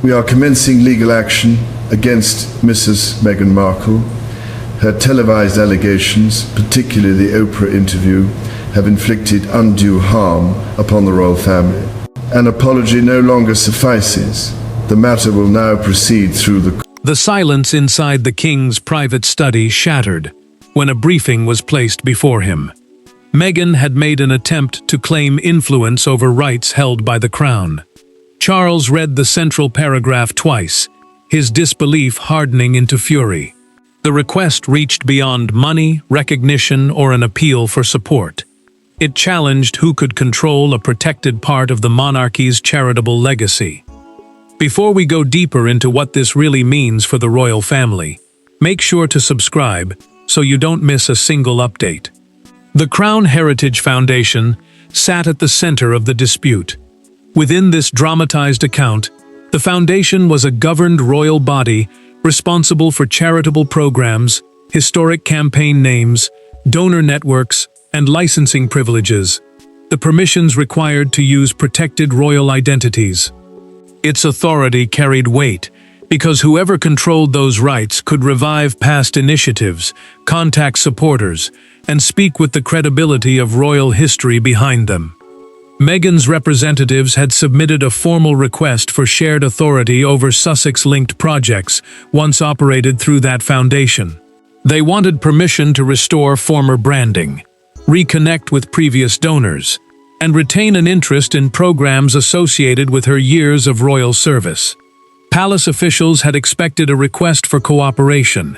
We are commencing legal action against Mrs. Meghan Markle. Her televised allegations, particularly the Oprah interview, have inflicted undue harm upon the royal family. An apology no longer suffices. The matter will now proceed through The silence inside the king's private study shattered when a briefing was placed before him. Meghan had made an attempt to claim influence over rights held by the crown. Charles read the central paragraph twice, his disbelief hardening into fury. The request reached beyond money, recognition, or an appeal for support. It challenged who could control a protected part of the monarchy's charitable legacy. Before we go deeper into what this really means for the royal family, make sure to subscribe so you don't miss a single update. The Crown Heritage Foundation sat at the center of the dispute. Within this dramatized account, the foundation was a governed royal body responsible for charitable programs, historic campaign names, donor networks, and licensing privileges, the permissions required to use protected royal identities. Its authority carried weight because whoever controlled those rights could revive past initiatives, contact supporters, and speak with the credibility of royal history behind them. Meghan's representatives had submitted a formal request for shared authority over Sussex-linked projects once operated through that foundation. They wanted permission to restore former branding, reconnect with previous donors, and retain an interest in programs associated with her years of royal service. Palace officials had expected a request for cooperation.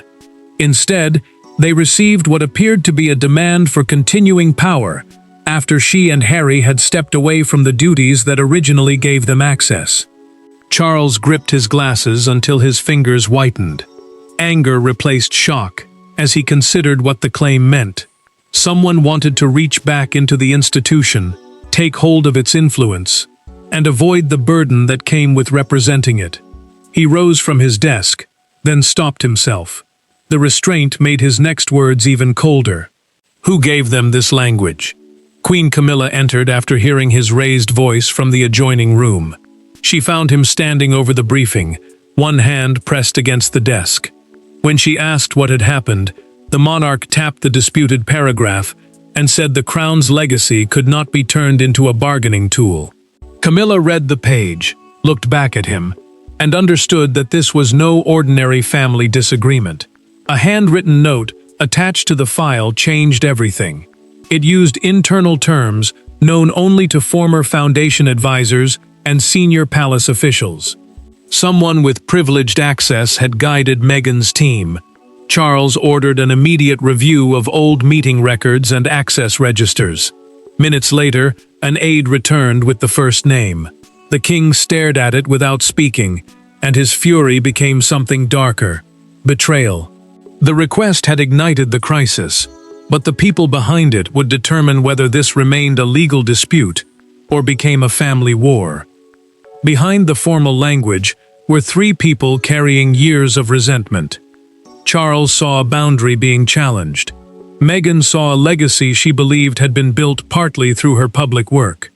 Instead, they received what appeared to be a demand for continuing power after she and Harry had stepped away from the duties that originally gave them access. Charles gripped his glasses until his fingers whitened. Anger replaced shock as he considered what the claim meant. Someone wanted to reach back into the institution, take hold of its influence, and avoid the burden that came with representing it. He rose from his desk, then stopped himself. The restraint made his next words even colder. Who gave them this language? Queen Camilla entered after hearing his raised voice from the adjoining room. She found him standing over the briefing, one hand pressed against the desk. When she asked what had happened, the monarch tapped the disputed paragraph and said the crown's legacy could not be turned into a bargaining tool. Camilla read the page, looked back at him, and understood that this was no ordinary family disagreement. A handwritten note attached to the file changed everything. It used internal terms known only to former foundation advisors and senior palace officials. Someone with privileged access had guided Meghan's team. Charles ordered an immediate review of old meeting records and access registers. Minutes later, an aide returned with the first name. The king stared at it without speaking, and his fury became something darker: betrayal. The request had ignited the crisis, but the people behind it would determine whether this remained a legal dispute or became a family war. Behind the formal language were three people carrying years of resentment. Charles saw a boundary being challenged. Meghan saw a legacy she believed had been built partly through her public work.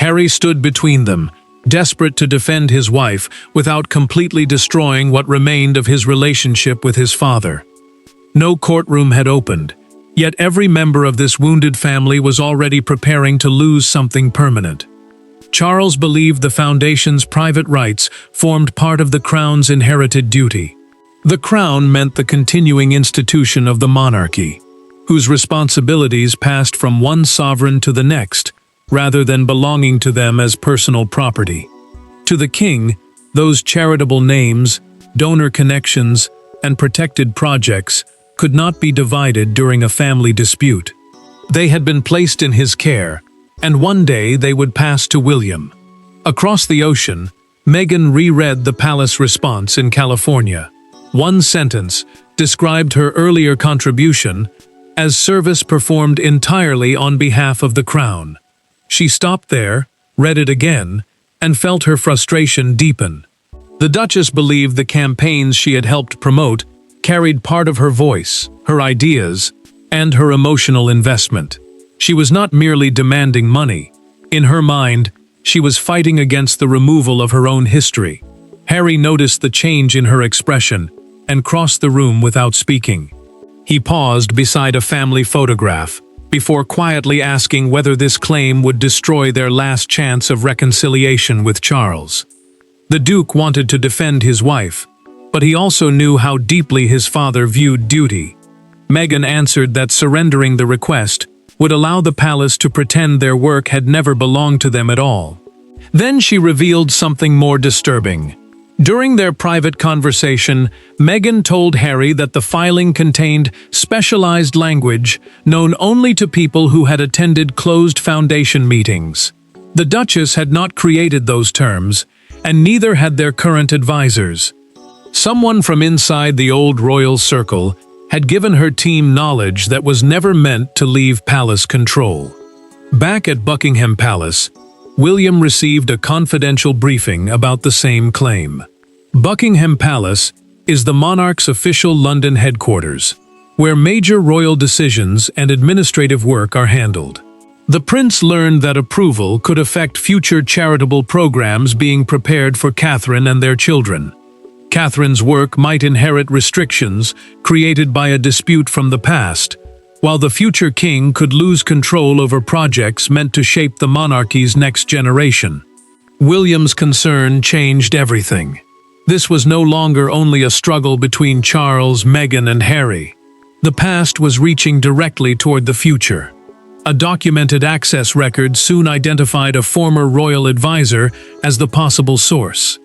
Harry stood between them, desperate to defend his wife without completely destroying what remained of his relationship with his father. No courtroom had opened, yet every member of this wounded family was already preparing to lose something permanent. Charles believed the foundation's private rights formed part of the crown's inherited duty. The crown meant the continuing institution of the monarchy, whose responsibilities passed from one sovereign to the next, rather than belonging to them as personal property. To the king, those charitable names, donor connections, and protected projects could not be divided during a family dispute. They had been placed in his care, and one day they would pass to William. Across the ocean, Meghan reread the palace response in California. One sentence described her earlier contribution as service performed entirely on behalf of the crown. She stopped there, read it again, and felt her frustration deepen. The Duchess believed the campaigns she had helped promote carried part of her voice, her ideas, and her emotional investment. She was not merely demanding money. In her mind, she was fighting against the removal of her own history. Harry noticed the change in her expression and crossed the room without speaking. He paused beside a family photograph before quietly asking whether this claim would destroy their last chance of reconciliation with Charles. The Duke wanted to defend his wife, but he also knew how deeply his father viewed duty. Meghan answered that surrendering the request would allow the palace to pretend their work had never belonged to them at all. Then she revealed something more disturbing. During their private conversation, Meghan told Harry that the filing contained specialized language known only to people who had attended closed foundation meetings. The Duchess had not created those terms, and neither had their current advisors. Someone from inside the old royal circle had given her team knowledge that was never meant to leave palace control. Back at Buckingham Palace, William received a confidential briefing about the same claim. Buckingham Palace is the monarch's official London headquarters, where major royal decisions and administrative work are handled. The prince learned that approval could affect future charitable programs being prepared for Catherine and their children. Catherine's work might inherit restrictions created by a dispute from the past, while the future king could lose control over projects meant to shape the monarchy's next generation. William's concern changed everything. This was no longer only a struggle between Charles, Meghan, and Harry. The past was reaching directly toward the future. A documented access record soon identified a former royal advisor as the possible source.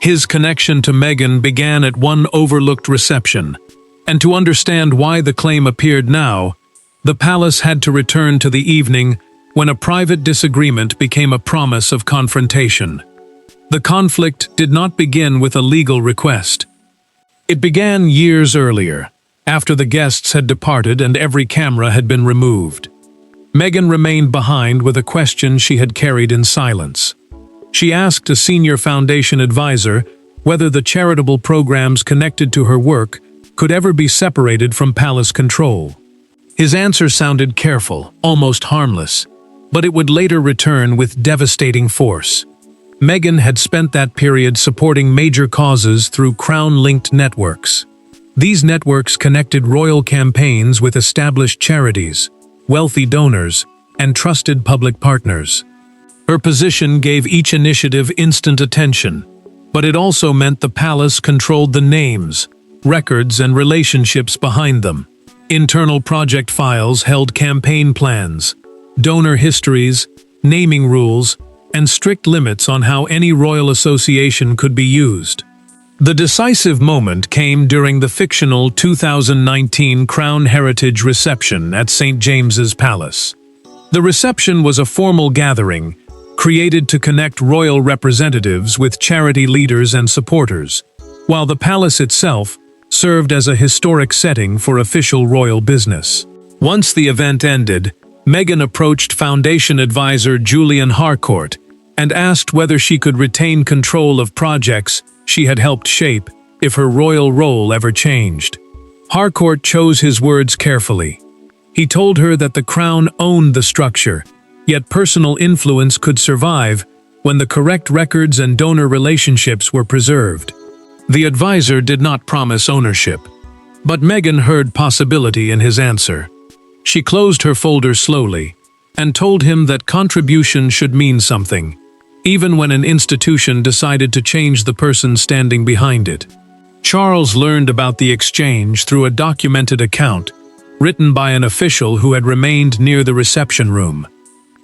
His connection to Meghan began at one overlooked reception, and to understand why the claim appeared now, the palace had to return to the evening when a private disagreement became a promise of confrontation. The conflict did not begin with a legal request. It began years earlier, after the guests had departed and every camera had been removed. Meghan remained behind with a question she had carried in silence. She asked a senior foundation advisor whether the charitable programs connected to her work could ever be separated from palace control. His answer sounded careful, almost harmless, but it would later return with devastating force. Meghan had spent that period supporting major causes through Crown-linked networks. These networks connected royal campaigns with established charities, wealthy donors, and trusted public partners. Her position gave each initiative instant attention, but it also meant the palace controlled the names, records, and relationships behind them. Internal project files held campaign plans, donor histories, naming rules, and strict limits on how any royal association could be used. The decisive moment came during the fictional 2019 Crown Heritage reception at St. James's Palace. The reception was a formal gathering created to connect royal representatives with charity leaders and supporters, while the palace itself served as a historic setting for official royal business. Once the event ended, Meghan approached Foundation advisor Julian Harcourt and asked whether she could retain control of projects she had helped shape if her royal role ever changed. Harcourt chose his words carefully. He told her that the Crown owned the structure, yet personal influence could survive when the correct records and donor relationships were preserved. The advisor did not promise ownership, but Meghan heard possibility in his answer. She closed her folder slowly and told him that contribution should mean something, even when an institution decided to change the person standing behind it. Charles learned about the exchange through a documented account written by an official who had remained near the reception room.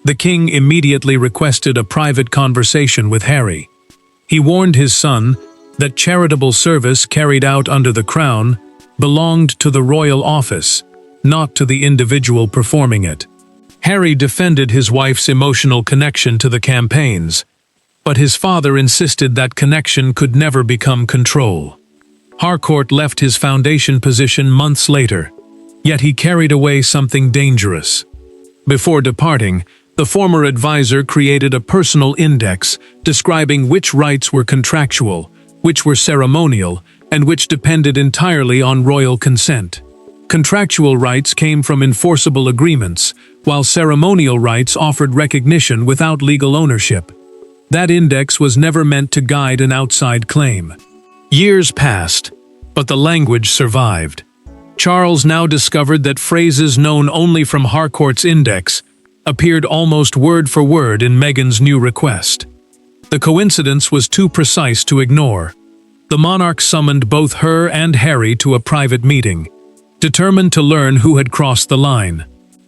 The king immediately requested a private conversation with Harry. He warned his son that charitable service carried out under the crown belonged to the royal office, not to the individual performing it. Harry defended his wife's emotional connection to the campaigns, but his father insisted that connection could never become control. Harcourt left his foundation position months later, yet he carried away something dangerous. Before departing, the former advisor created a personal index describing which rights were contractual, which were ceremonial, and which depended entirely on royal consent. Contractual rights came from enforceable agreements, while ceremonial rights offered recognition without legal ownership. That index was never meant to guide an outside claim. Years passed, but the language survived. Charles now discovered that phrases known only from Harcourt's index appeared almost word for word in Meghan's new request. The coincidence was too precise to ignore. The monarch summoned both her and Harry to a private meeting, determined to learn who had crossed the line.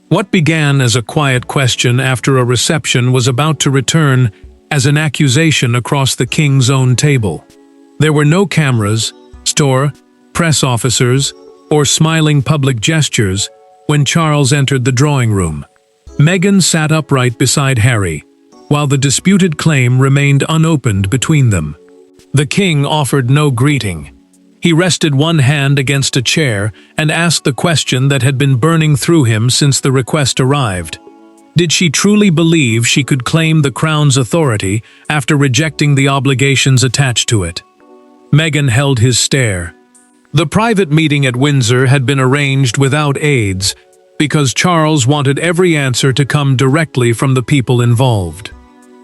What began as a quiet question after a reception was about to return as an accusation across the king's own table. There were no cameras, press officers, or smiling public gestures when Charles entered the drawing room. Meghan sat upright beside Harry, while the disputed claim remained unopened between them. The king offered no greeting. He rested one hand against a chair and asked the question that had been burning through him since the request arrived. Did she truly believe she could claim the crown's authority after rejecting the obligations attached to it? Meghan held his stare. The private meeting at Windsor had been arranged without aides because Charles wanted every answer to come directly from the people involved.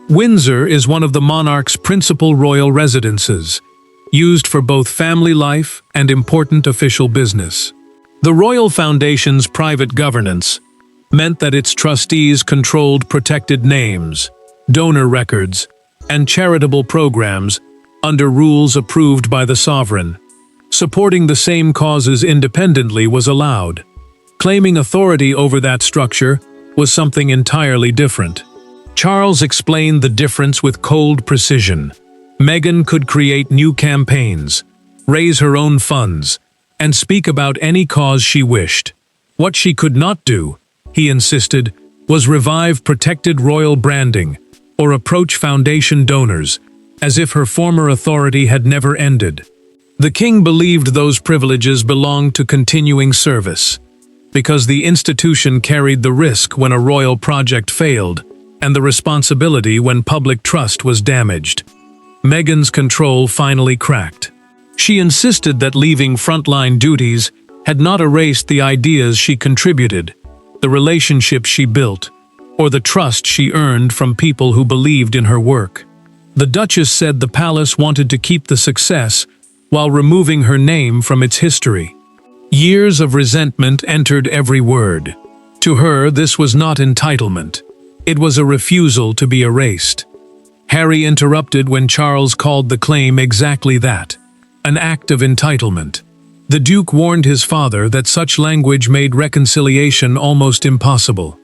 Windsor is one of the monarch's principal royal residences, used for both family life and important official business. The Royal Foundation's private governance meant that its trustees controlled protected names, donor records, and charitable programs under rules approved by the sovereign. Supporting the same causes independently was allowed. Claiming authority over that structure was something entirely different. Charles explained the difference with cold precision. Meghan could create new campaigns, raise her own funds, and speak about any cause she wished. What she could not do, he insisted, was revive protected royal branding or approach foundation donors, as if her former authority had never ended. The king believed those privileges belonged to continuing service, because the institution carried the risk when a royal project failed, and the responsibility when public trust was damaged. Meghan's control finally cracked. She insisted that leaving frontline duties had not erased the ideas she contributed, the relationships she built, or the trust she earned from people who believed in her work. The Duchess said the palace wanted to keep the success while removing her name from its history. Years of resentment entered every word. To her, this was not entitlement. It was a refusal to be erased. Harry interrupted when Charles called the claim exactly that, an act of entitlement. The Duke warned his father that such language made reconciliation almost impossible.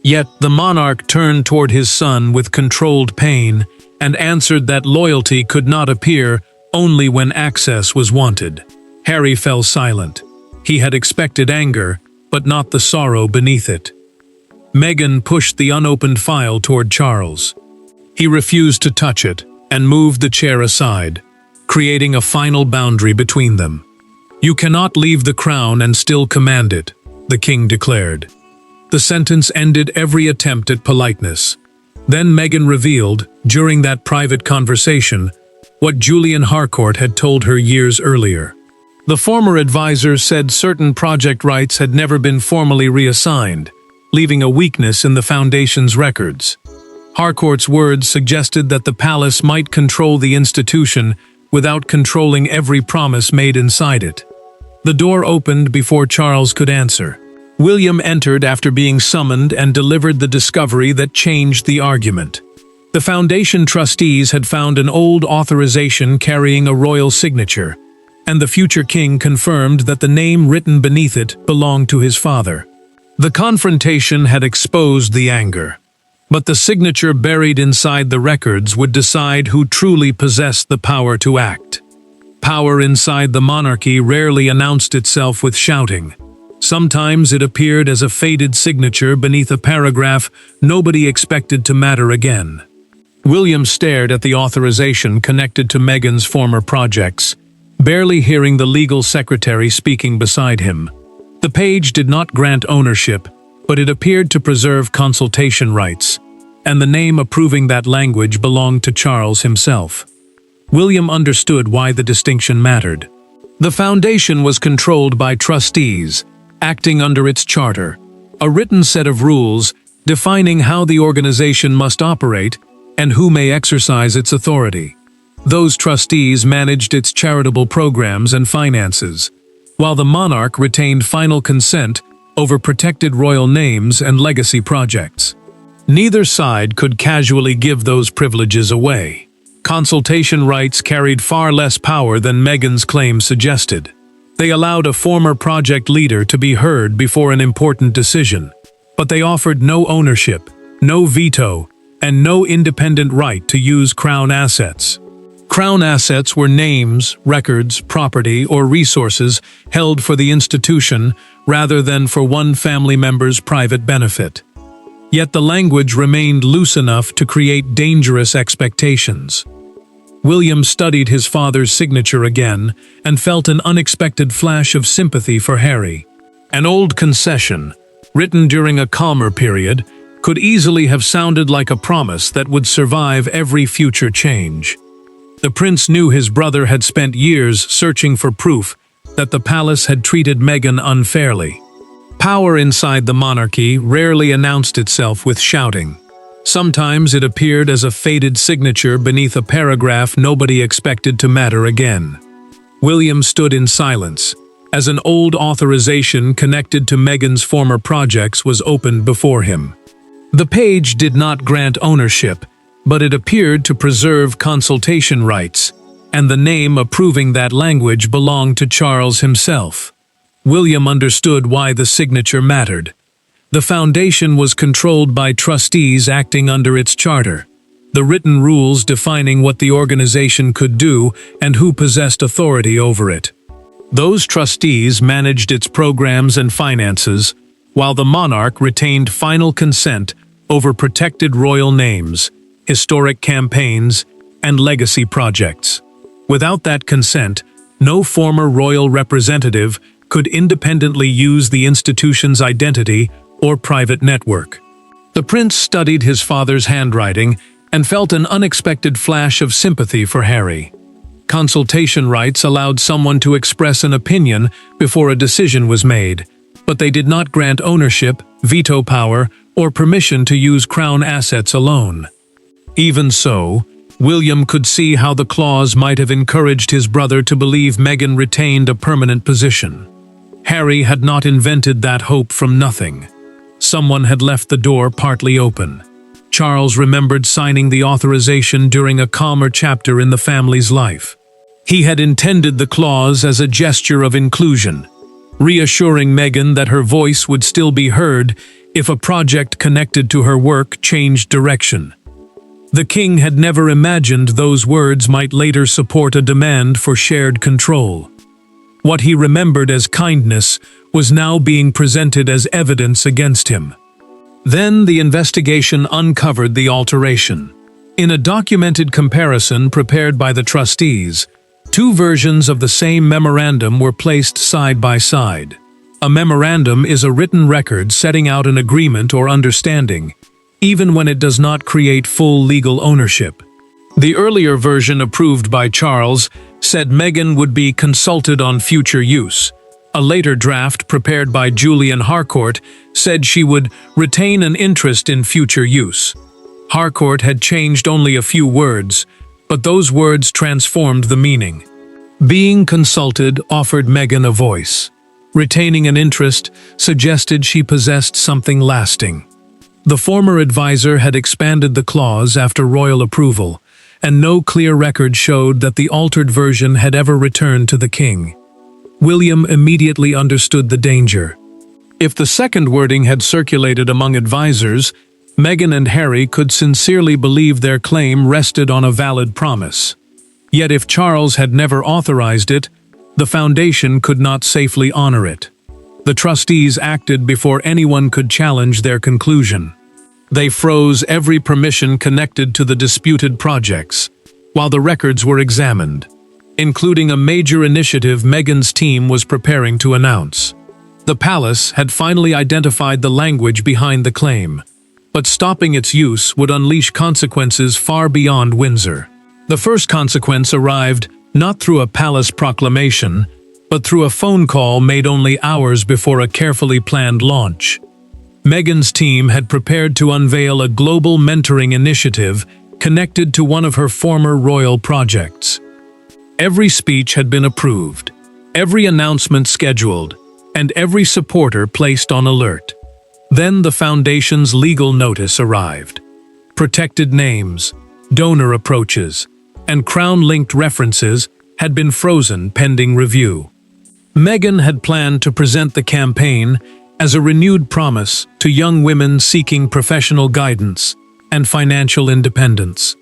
Yet the monarch turned toward his son with controlled pain and answered that loyalty could not appear only when access was wanted. Harry fell silent. He had expected anger, but not the sorrow beneath it. Meghan pushed the unopened file toward Charles. He refused to touch it and moved the chair aside, creating a final boundary between them. "You cannot leave the crown and still command it," the king declared. The sentence ended every attempt at politeness. Then Meghan revealed, during that private conversation, what Julian Harcourt had told her years earlier. The former advisor said certain project rights had never been formally reassigned, leaving a weakness in the foundation's records. Harcourt's words suggested that the palace might control the institution without controlling every promise made inside it. The door opened before Charles could answer. William entered after being summoned and delivered the discovery that changed the argument. The foundation trustees had found an old authorization carrying a royal signature, and the future king confirmed that the name written beneath it belonged to his father. The confrontation had exposed the anger, but the signature buried inside the records would decide who truly possessed the power to act. Power inside the monarchy rarely announced itself with shouting. Sometimes it appeared as a faded signature beneath a paragraph nobody expected to matter again. William stared at the authorization connected to Meghan's former projects, barely hearing the legal secretary speaking beside him. The page did not grant ownership, but it appeared to preserve consultation rights, and the name approving that language belonged to Charles himself. William understood why the distinction mattered. The foundation was controlled by trustees, acting under its charter, a written set of rules defining how the organization must operate and who may exercise its authority. Those trustees managed its charitable programs and finances, while the monarch retained final consent over protected royal names and legacy projects. Neither side could casually give those privileges away. Consultation rights carried far less power than Meghan's claim suggested. They allowed a former project leader to be heard before an important decision, but they offered no ownership, no veto, and no independent right to use Crown assets. Crown assets were names, records, property, or resources held for the institution rather than for one family member's private benefit. Yet the language remained loose enough to create dangerous expectations. William studied his father's signature again and felt an unexpected flash of sympathy for Harry. An old concession, written during a calmer period, could easily have sounded like a promise that would survive every future change. The prince knew his brother had spent years searching for proof that the palace had treated Meghan unfairly. Power inside the monarchy rarely announced itself with shouting. Sometimes it appeared as a faded signature beneath a paragraph nobody expected to matter again. William stood in silence, as an old authorization connected to Meghan's former projects was opened before him. The page did not grant ownership, but it appeared to preserve consultation rights, and the name approving that language belonged to Charles himself. William understood why the signature mattered. The foundation was controlled by trustees acting under its charter, the written rules defining what the organization could do and who possessed authority over it. Those trustees managed its programs and finances, while the monarch retained final consent over protected royal names, historic campaigns, and legacy projects. Without that consent, no former royal representative could independently use the institution's identity or private network. The prince studied his father's handwriting and felt an unexpected flash of sympathy for Harry. Consultation rights allowed someone to express an opinion before a decision was made, but they did not grant ownership, veto power, or permission to use Crown assets alone. Even so, William could see how the clause might have encouraged his brother to believe Meghan retained a permanent position. Harry had not invented that hope from nothing. Someone had left the door partly open. Charles remembered signing the authorization during a calmer chapter in the family's life. He had intended the clause as a gesture of inclusion, reassuring Meghan that her voice would still be heard if a project connected to her work changed direction. The king had never imagined those words might later support a demand for shared control. What he remembered as kindness was now being presented as evidence against him. Then the investigation uncovered the alteration. In a documented comparison prepared by the trustees, two versions of the same memorandum were placed side by side. A memorandum is a written record setting out an agreement or understanding, even when it does not create full legal ownership. The earlier version approved by Charles said Meghan would be consulted on future use. A later draft prepared by Julian Harcourt said she would retain an interest in future use. Harcourt had changed only a few words, but those words transformed the meaning. Being consulted offered Meghan a voice. Retaining an interest suggested she possessed something lasting. The former advisor had expanded the clause after royal approval, and no clear record showed that the altered version had ever returned to the king. William immediately understood the danger. If the second wording had circulated among advisors, Meghan and Harry could sincerely believe their claim rested on a valid promise. Yet if Charles had never authorized it, the foundation could not safely honor it. The trustees acted before anyone could challenge their conclusion. They froze every permission connected to the disputed projects, while the records were examined, including a major initiative Meghan's team was preparing to announce. The palace had finally identified the language behind the claim, but stopping its use would unleash consequences far beyond Windsor. The first consequence arrived not through a palace proclamation, but through a phone call made only hours before a carefully planned launch. Meghan's team had prepared to unveil a global mentoring initiative connected to one of her former royal projects. Every speech had been approved, every announcement scheduled, and every supporter placed on alert. Then the foundation's legal notice arrived. Protected names, donor approaches, and crown-linked references had been frozen pending review. Meghan had planned to present the campaign as a renewed promise to young women seeking professional guidance and financial independence.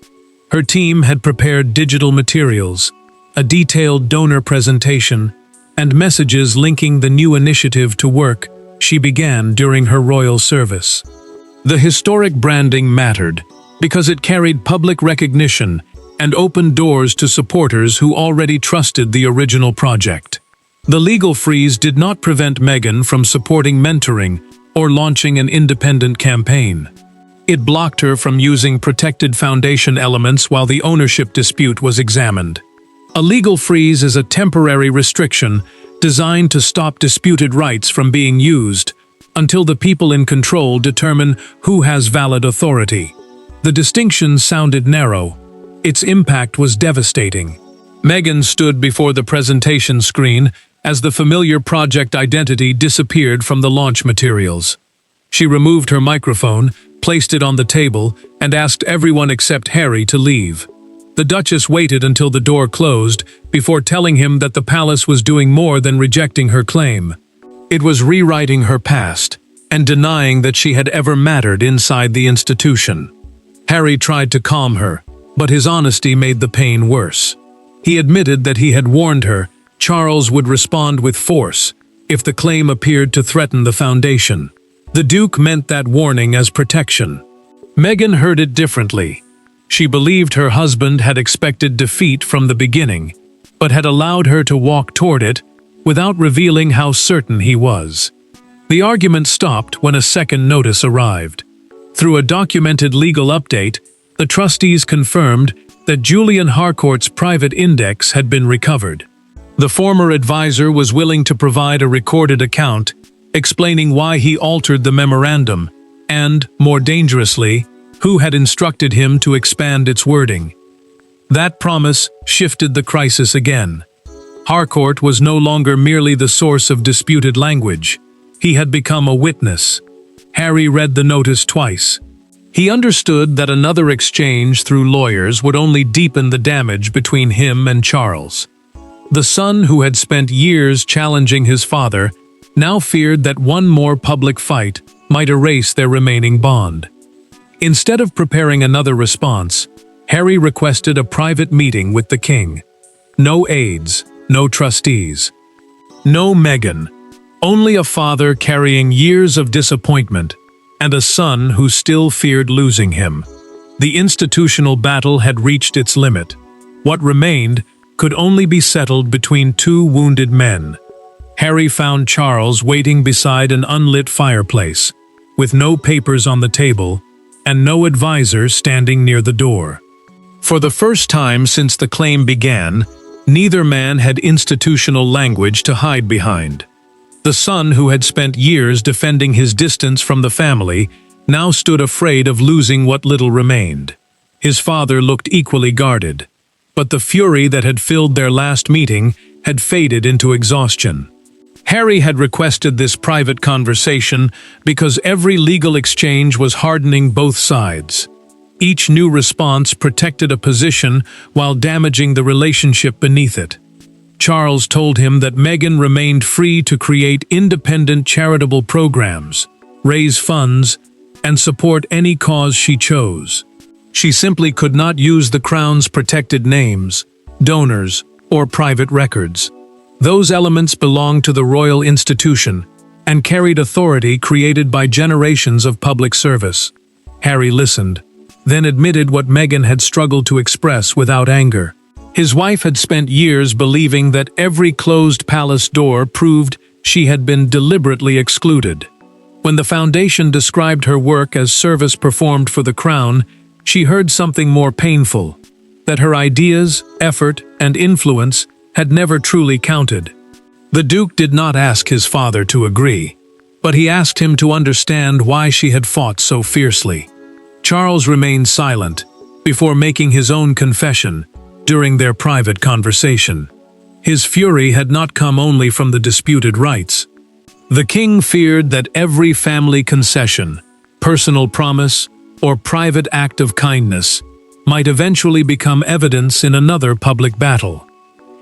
Her team had prepared digital materials, a detailed donor presentation, and messages linking the new initiative to work she began during her royal service. The historic branding mattered because it carried public recognition and opened doors to supporters who already trusted the original project. The legal freeze did not prevent Meghan from supporting mentoring or launching an independent campaign. It blocked her from using protected foundation elements while the ownership dispute was examined. A legal freeze is a temporary restriction designed to stop disputed rights from being used until the people in control determine who has valid authority. The distinction sounded narrow. Its impact was devastating. Meghan stood before the presentation screen as the familiar project identity disappeared from the launch materials. She removed her microphone, placed it on the table, and asked everyone except Harry to leave. The Duchess waited until the door closed before telling him that the palace was doing more than rejecting her claim. It was rewriting her past and denying that she had ever mattered inside the institution. Harry tried to calm her, but his honesty made the pain worse. He admitted that he had warned her Charles would respond with force if the claim appeared to threaten the foundation. The Duke meant that warning as protection. Meghan heard it differently. She believed her husband had expected defeat from the beginning, but had allowed her to walk toward it without revealing how certain he was. The argument stopped when a second notice arrived. Through a documented legal update, the trustees confirmed that Julian Harcourt's private index had been recovered. The former advisor was willing to provide a recorded account, explaining why he altered the memorandum and, more dangerously, who had instructed him to expand its wording. That promise shifted the crisis again. Harcourt was no longer merely the source of disputed language. He had become a witness. Harry read the notice twice. He understood that another exchange through lawyers would only deepen the damage between him and Charles. The son who had spent years challenging his father now feared that one more public fight might erase their remaining bond. Instead of preparing another response, Harry requested a private meeting with the king. No aides, no trustees. No Meghan. Only a father carrying years of disappointment and a son who still feared losing him. The institutional battle had reached its limit. What remained could only be settled between two wounded men. Harry found Charles waiting beside an unlit fireplace, with no papers on the table and no advisor standing near the door. For the first time since the claim began, neither man had institutional language to hide behind. The son who had spent years defending his distance from the family now stood afraid of losing what little remained. His father looked equally guarded, but the fury that had filled their last meeting had faded into exhaustion. Harry had requested this private conversation because every legal exchange was hardening both sides. Each new response protected a position while damaging the relationship beneath it. Charles told him that Meghan remained free to create independent charitable programs, raise funds, and support any cause she chose. She simply could not use the Crown's protected names, donors, or private records. Those elements belonged to the royal institution and carried authority created by generations of public service. Harry listened, then admitted what Meghan had struggled to express without anger. His wife had spent years believing that every closed palace door proved she had been deliberately excluded. When the foundation described her work as service performed for the crown, she heard something more painful, that her ideas, effort, and influence had never truly counted. The Duke did not ask his father to agree, but he asked him to understand why she had fought so fiercely. Charles remained silent, before making his own confession during their private conversation. His fury had not come only from the disputed rights. The king feared that every family concession, personal promise, or private act of kindness might eventually become evidence in another public battle.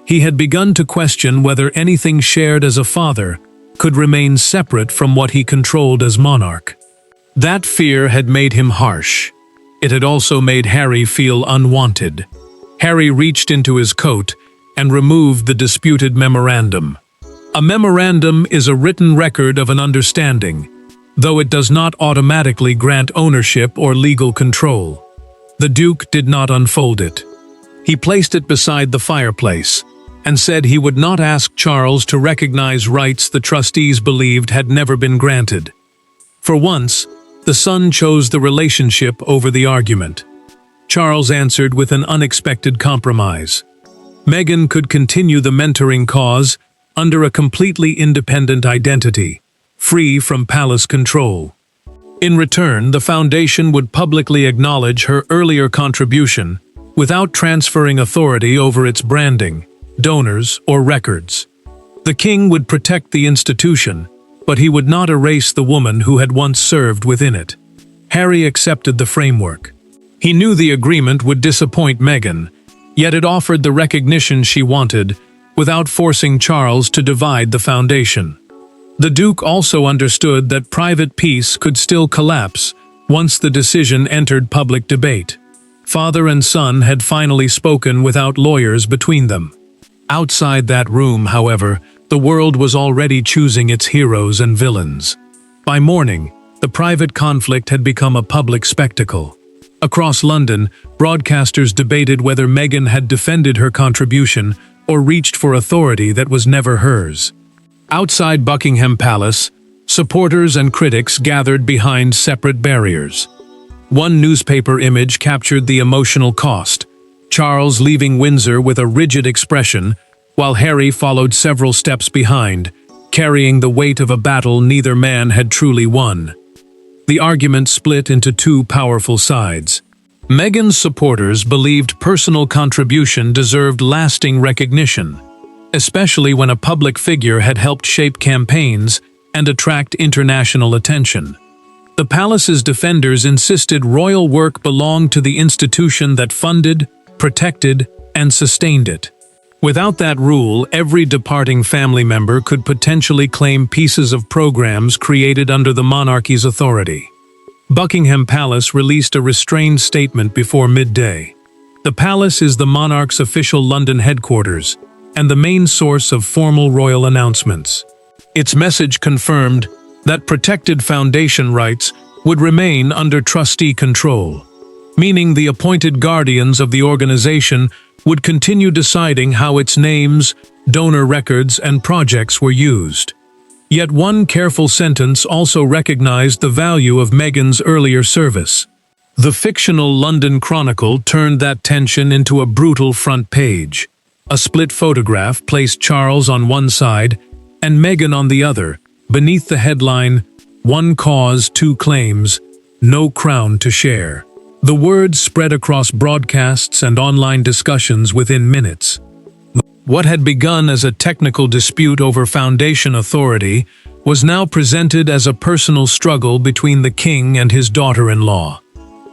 He had begun to question whether anything shared as a father could remain separate from what he controlled as monarch. That fear had made him harsh. It had also made Harry feel unwanted. Harry reached into his coat and removed the disputed memorandum. A memorandum is a written record of an understanding, though it does not automatically grant ownership or legal control. The Duke did not unfold it. He placed it beside the fireplace and said he would not ask Charles to recognize rights the trustees believed had never been granted. For once, the son chose the relationship over the argument. Charles answered with an unexpected compromise. Meghan could continue the mentoring cause under a completely independent identity, free from palace control. In return, the foundation would publicly acknowledge her earlier contribution without transferring authority over its branding, donors, or records. The king would protect the institution, but he would not erase the woman who had once served within it. Harry accepted the framework. He knew the agreement would disappoint Meghan, yet it offered the recognition she wanted without forcing Charles to divide the foundation. The Duke also understood that private peace could still collapse once the decision entered public debate. Father and son had finally spoken without lawyers between them. Outside that room, however, the world was already choosing its heroes and villains. By morning, the private conflict had become a public spectacle. Across London, broadcasters debated whether Meghan had defended her contribution or reached for authority that was never hers. Outside Buckingham Palace, supporters and critics gathered behind separate barriers. One newspaper image captured the emotional cost, Charles leaving Windsor with a rigid expression, while Harry followed several steps behind, carrying the weight of a battle neither man had truly won. The argument split into two powerful sides. Meghan's supporters believed personal contribution deserved lasting recognition, especially when a public figure had helped shape campaigns and attract international attention. The palace's defenders insisted royal work belonged to the institution that funded, protected, and sustained it. Without that rule, every departing family member could potentially claim pieces of programs created under the monarchy's authority. Buckingham Palace released a restrained statement before midday. The palace is the monarch's official London headquarters and the main source of formal royal announcements. Its message confirmed that protected foundation rights would remain under trustee control, meaning the appointed guardians of the organization would continue deciding how its names, donor records, and projects were used. Yet one careful sentence also recognized the value of Meghan's earlier service. The fictional London Chronicle turned that tension into a brutal front page. A split photograph placed Charles on one side and Meghan on the other, beneath the headline, "One cause, two claims, no crown to share." The words spread across broadcasts and online discussions within minutes. What had begun as a technical dispute over foundation authority was now presented as a personal struggle between the king and his daughter-in-law.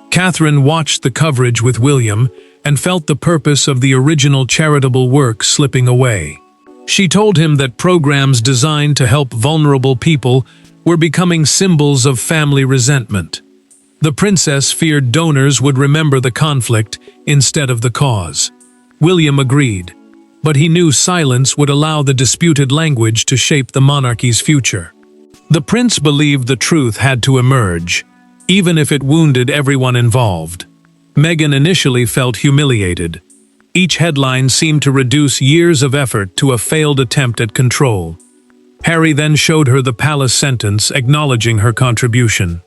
Catherine watched the coverage with William and felt the purpose of the original charitable work slipping away. She told him that programs designed to help vulnerable people were becoming symbols of family resentment. The princess feared donors would remember the conflict instead of the cause. William agreed, but he knew silence would allow the disputed language to shape the monarchy's future. The prince believed the truth had to emerge, even if it wounded everyone involved. Meghan initially felt humiliated. Each headline seemed to reduce years of effort to a failed attempt at control. Harry then showed her the palace sentence acknowledging her contribution.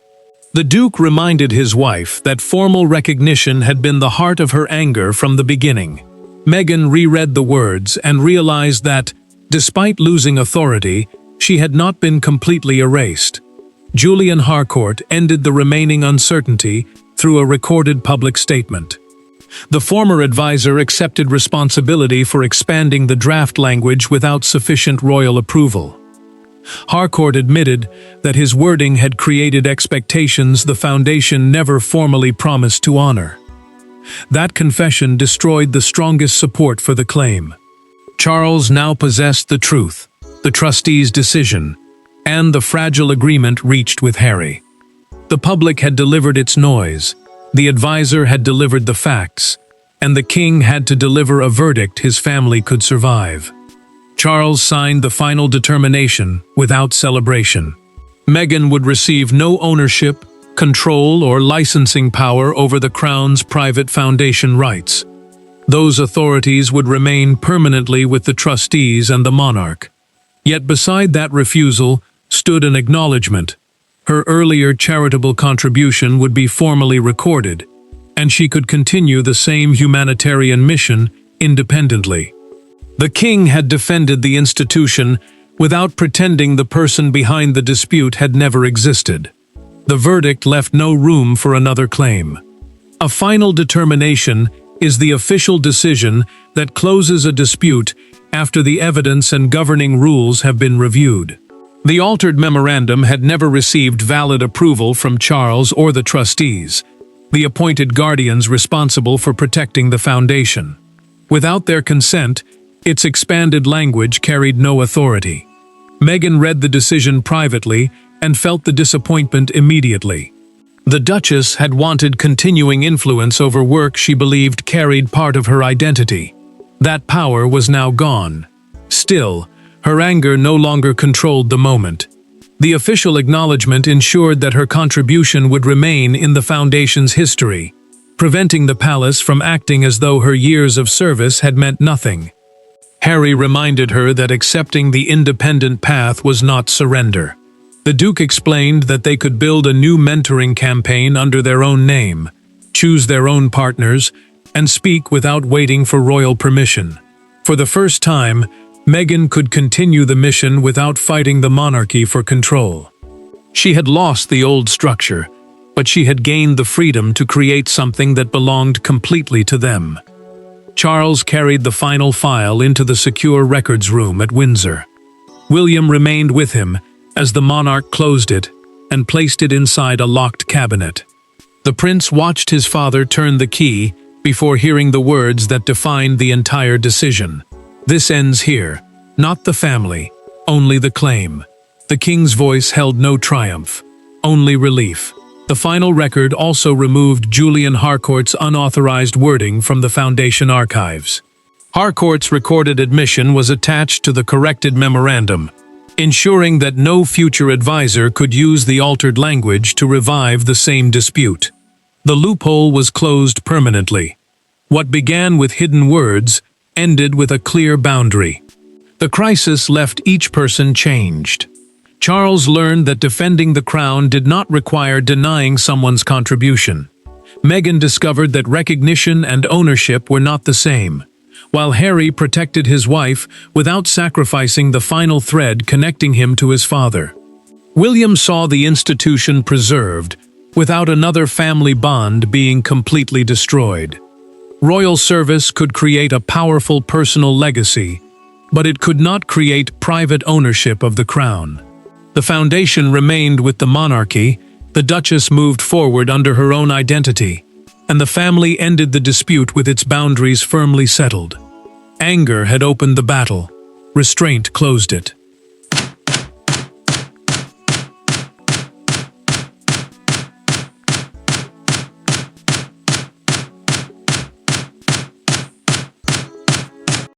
The Duke reminded his wife that formal recognition had been the heart of her anger from the beginning. Meghan reread the words and realized that, despite losing authority, she had not been completely erased. Julian Harcourt ended the remaining uncertainty through a recorded public statement. The former advisor accepted responsibility for expanding the draft language without sufficient royal approval. Harcourt admitted that his wording had created expectations the foundation never formally promised to honor. That confession destroyed the strongest support for the claim. Charles now possessed the truth, the trustees' decision, and the fragile agreement reached with Harry. The public had delivered its noise, the advisor had delivered the facts, and the king had to deliver a verdict his family could survive. Charles signed the final determination without celebration. Meghan would receive no ownership, control, or licensing power over the Crown's private foundation rights. Those authorities would remain permanently with the trustees and the monarch. Yet beside that refusal stood an acknowledgement. Her earlier charitable contribution would be formally recorded, and she could continue the same humanitarian mission independently. The king had defended the institution without pretending the person behind the dispute had never existed. The verdict left no room for another claim. A final determination is the official decision that closes a dispute after the evidence and governing rules have been reviewed. The altered memorandum had never received valid approval from Charles or the trustees, the appointed guardians responsible for protecting the foundation. Without their consent, its expanded language carried no authority. Meghan read the decision privately and felt the disappointment immediately. The Duchess had wanted continuing influence over work she believed carried part of her identity. That power was now gone. Still, her anger no longer controlled the moment. The official acknowledgement ensured that her contribution would remain in the foundation's history, preventing the palace from acting as though her years of service had meant nothing. Harry reminded her that accepting the independent path was not surrender. The Duke explained that they could build a new mentoring campaign under their own name, choose their own partners, and speak without waiting for royal permission. For the first time, Meghan could continue the mission without fighting the monarchy for control. She had lost the old structure, but she had gained the freedom to create something that belonged completely to them. Charles carried the final file into the secure records room at Windsor. William remained with him as the monarch closed it and placed it inside a locked cabinet. The prince watched his father turn the key before hearing the words that defined the entire decision. "This ends here, not the family, only the claim." The king's voice held no triumph, only relief. The final record also removed Julian Harcourt's unauthorized wording from the Foundation archives. Harcourt's recorded admission was attached to the corrected memorandum, ensuring that no future advisor could use the altered language to revive the same dispute. The loophole was closed permanently. What began with hidden words ended with a clear boundary. The crisis left each person changed. Charles learned that defending the crown did not require denying someone's contribution. Meghan discovered that recognition and ownership were not the same, while Harry protected his wife without sacrificing the final thread connecting him to his father. William saw the institution preserved, without another family bond being completely destroyed. Royal service could create a powerful personal legacy, but it could not create private ownership of the crown. The foundation remained with the monarchy, the Duchess moved forward under her own identity, and the family ended the dispute with its boundaries firmly settled. Anger had opened the battle, restraint closed it.